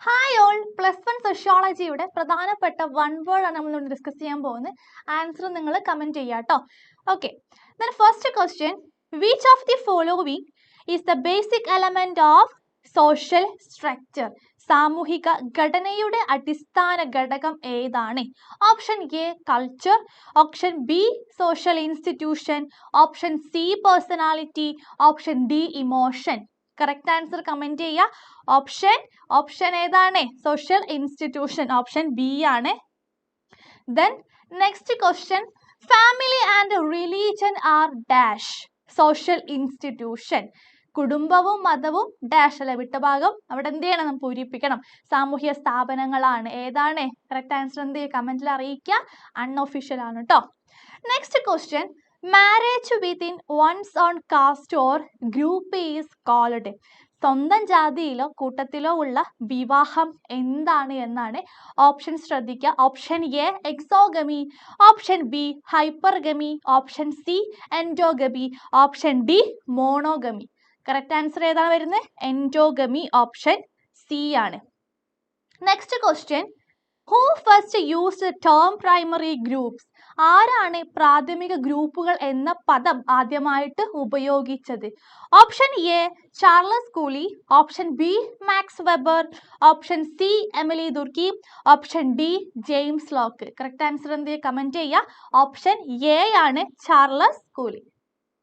Hi all, +1 സോഷ്യോളജിയുടെ പ്രധാനപ്പെട്ട one word ആണ് നമ്മൾ ഡിസ്കസ് ചെയ്യാൻ പോകുന്നത്. ആൻസർ നിങ്ങൾ കമന്റ് ചെയ്യുക കേട്ടോ. Okay, first question, which of the following is the basic element of social structure? സാമൂഹിക ഘടനയുടെ അടിസ്ഥാന ഘടകം ഏതാണ്? Option A culture, option B social institution, option C personality, option D emotion. Correct answer comment ചെയ്യുക. Option ഏതാണ്? Social institution, option B ആണ്. Then next question, family and religion are dash social institution. കുടുംബവും മതവും dash അല്ലെ, വിട്ട ഭാഗം അവിടെ എന്ത് ചെയ്യണം, നമുക്ക് പൂരിപ്പിക്കണം. സാമൂഹ്യ സ്ഥാപനങ്ങളാണ്. ഏതാണ്? കറക്റ്റ് ആൻസർ എന്ത് ചെയ്യുക, കമന്റിൽ അറിയിക്കുക. അൺഒഫീഷ്യൽ ആണ് കേട്ടോ. Next question, marriage within one's own caste or group is called. സ്വന്തം ജാതിയിലോ കൂട്ടത്തിലോ ഉള്ള വിവാഹം എന്താണ് എന്നാണ്. ഓപ്ഷൻ ശ്രദ്ധിക്കുക. Option A exogamy, option B hypergamy, option C endogamy, option D monogamy. Correct answer ഏതാണ് വരുന്നത്? എൻഡോഗമി, ഓപ്ഷൻ സി ആണ്. Next question, who first used term primary groups? ആരാണ് പ്രാഥമിക ഗ്രൂപ്പുകൾ എന്ന പദം ആദ്യമായിട്ട് ഉപയോഗിച്ചത്? Option A Charles Cooley, option B Max Weber, option C Emily ദുർക്കി, option D James Lock. Correct answer എന്ത് ചെയ്യുക, കമന്റ് ചെയ്യുക. ഓപ്ഷൻ എ ആണ് ചാർലസ് കൂലി.